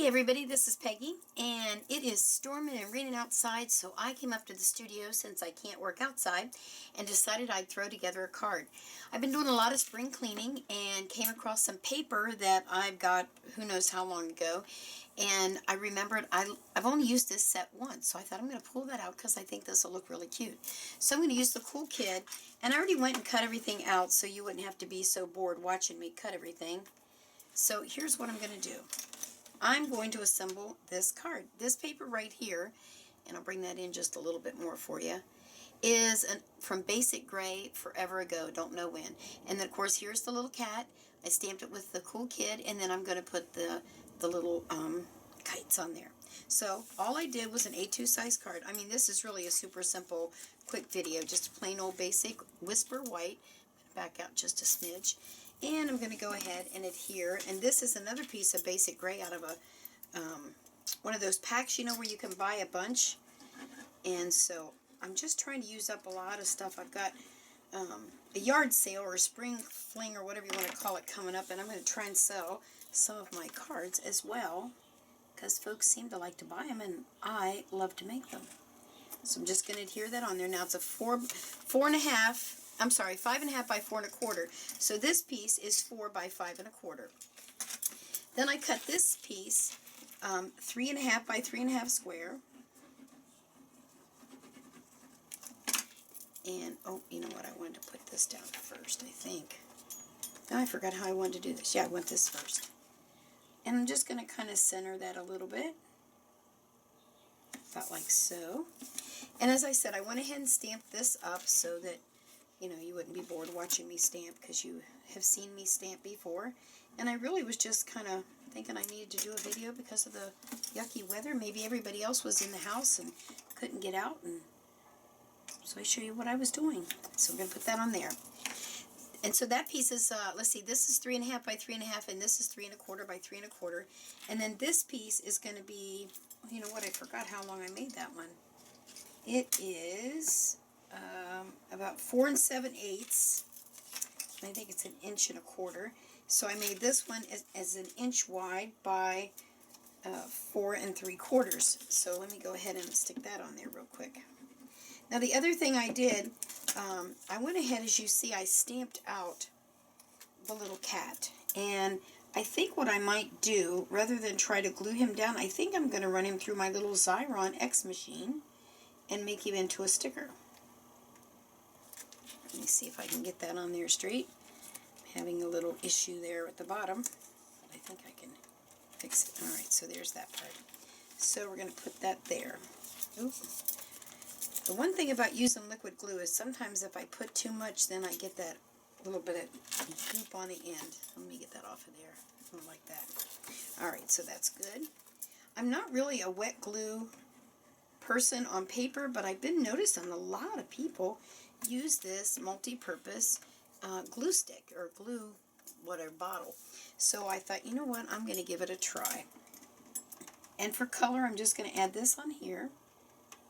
everybody, this is Peggy, and it is storming and raining outside, so I came up to the studio since I can't work outside and decided I'd throw together a card. I've been doing a lot of spring cleaning and came across some paper that I've got who knows how long ago, and I remembered I've only used this set once, so I thought I'm going to pull that out because I think this will look really cute. So I'm going to use the Cool Kid, and I already went and cut everything out so you wouldn't have to be so bored watching me cut everything. So here's what I'm going to do. I'm going to assemble this card. This paper right here, and I'll bring that in just a little bit more for you, is from Basic Gray, forever ago, don't know when. And then of course here's the little cat. I stamped it with the Cool Kid, and then I'm going to put the little kites on there. So all I did was an A2 size card. I mean, this is really a super simple, quick video, just a plain old basic Whisper White. I'm going to back out just a smidge. And I'm going to go ahead and adhere, and this is another piece of Basic Gray out of a one of those packs, you know, where you can buy a bunch. And so I'm just trying to use up a lot of stuff. I've got a yard sale or a spring fling or whatever you want to call it coming up, and I'm going to try and sell some of my cards as well because folks seem to like to buy them, and I love to make them. So I'm just going to adhere that on there. Now it's a 5.5 by 4 1/4. So this piece is 4 by 5 1/4. Then I cut this piece 3.5 by 3.5 square. And, oh, you know what? I wanted to put this down first, I think. Now I forgot how I wanted to do this. Yeah, I want this first. And I'm just going to kind of center that a little bit. About like so. And as I said, I went ahead and stamped this up so that you wouldn't be bored watching me stamp because you have seen me stamp before. And I really was just kind of thinking I needed to do a video because of the yucky weather. Maybe everybody else was in the house and couldn't get out, and so I show you what I was doing. So we're going to put that on there. And so that piece is, let's see, this is 3.5 by 3.5, and this is 3 1/4 by 3 1/4. And then this piece is going to be, you know what, I forgot how long I made that one. It is about 4 7/8. I think it's 1 1/4 inches. So I made this one as 1 inch wide by 4 3/4. So let me go ahead and stick that on there real quick. Now the other thing I did, I went ahead, as you see, I stamped out the little cat. And I think what I might do, rather than try to glue him down, I think I'm going to run him through my little Xyron X machine and make him into a sticker. Let me see if I can get that on there straight. I'm having a little issue there at the bottom, but I think I can fix it. Alright, so there's that part. So we're going to put that there. Oop. The one thing about using liquid glue is sometimes if I put too much, then I get that little bit of goop on the end. Let me get that off of there. I don't like that. Alright, so that's good. I'm not really a wet glue person on paper, but I've been noticing a lot of people use this multi-purpose glue stick or glue whatever bottle. So I thought, you know what, I'm going to give it a try. And for color, I'm just going to add this on here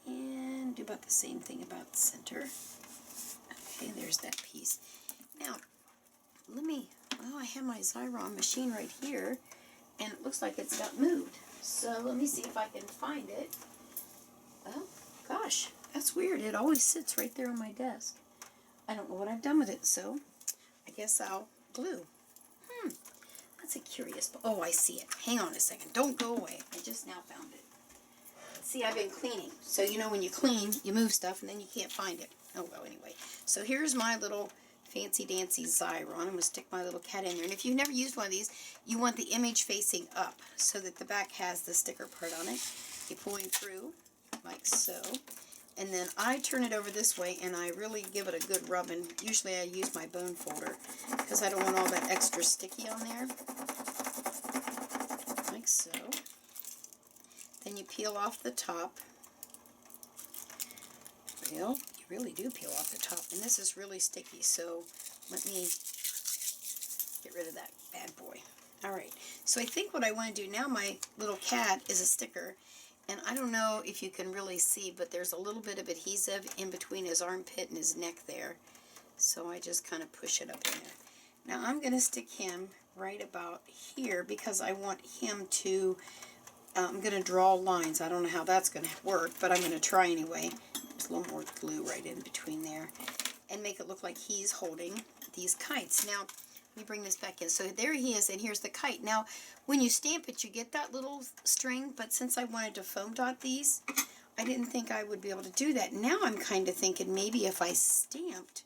and do about the same thing about the center. Okay, there's that piece. Now, I have my Xyron machine right here, and it looks like it's got moved. So let me see if I can find it. Oh, gosh, that's weird. It always sits right there on my desk. I don't know what I've done with it, so I guess I'll glue. That's a curious... Oh, I see it. Hang on a second. Don't go away. I just now found it. See, I've been cleaning. So, you know, when you clean, you move stuff, and then you can't find it. Oh, well, anyway. So here's my little fancy-dancy Xyron. I'm going to stick my little cat in there. And if you've never used one of these, you want the image facing up so that the back has the sticker part on it. You pull him through like so, and then I turn it over this way, and I really give it a good rub, and usually I use my bone folder because I don't want all that extra sticky on there, like so. Then you peel off the top. Well, you really do peel off the top, and this is really sticky, so let me get rid of that bad boy. Alright, so I think what I want to do now, my little cat is a sticker. And I don't know if you can really see, but there's a little bit of adhesive in between his armpit and his neck there. So I just kind of push it up in there. Now I'm going to stick him right about here because I want him to I'm going to draw lines. I don't know how that's going to work, but I'm going to try anyway. There's a little more glue right in between there. And make it look like he's holding these kites. Now, let me bring this back in. So there he is, and here's the kite. Now, when you stamp it, you get that little string, but since I wanted to foam dot these, I didn't think I would be able to do that. Now I'm kind of thinking maybe if I stamped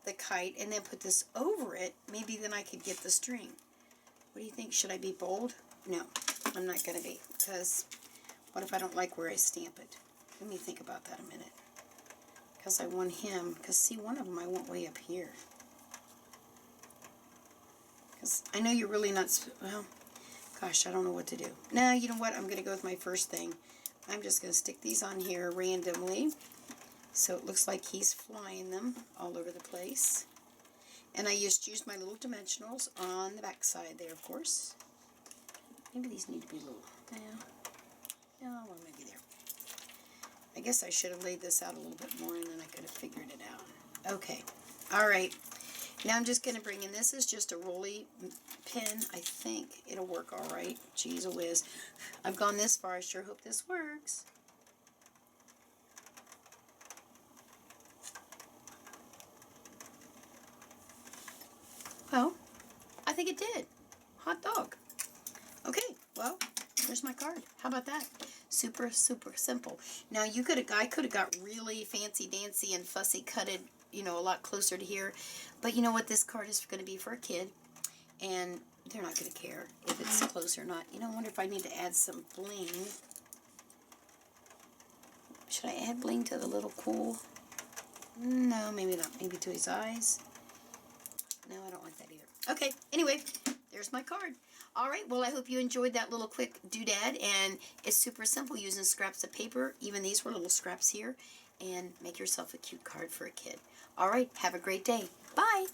the kite and then put this over it, maybe then I could get the string. What do you think? Should I be bold? No, I'm not going to be, because what if I don't like where I stamp it? Let me think about that a minute. Because I want him, because see, one of them I want way up here. Because I know you're really not, well, gosh, I don't know what to do. Now, you know what? I'm going to go with my first thing. I'm just going to stick these on here randomly. So it looks like he's flying them all over the place. And I just used my little dimensionals on the back side there, of course. Maybe these need to be a little, yeah, well, maybe there. I guess I should have laid this out a little bit more and then I could have figured it out. Okay, all right. Now I'm just going to bring in, this is just a rolly pin. I think it'll work all right. Geez a whiz. I've gone this far. I sure hope this works. Well, I think it did. Hot dog. Okay, well, there's my card. How about that? Super, super simple. Now, I could have got really fancy dancy and fussy cutted, you know, a lot closer to here. But you know what? This card is going to be for a kid. And they're not going to care if it's close or not. You know, I wonder if I need to add some bling. Should I add bling to the little cool? No, maybe not. Maybe to his eyes. No, I don't like that either. Okay, anyway, there's my card. All right, well, I hope you enjoyed that little quick doodad, and it's super simple using scraps of paper. Even these were little scraps here, and make yourself a cute card for a kid. All right, have a great day. Bye.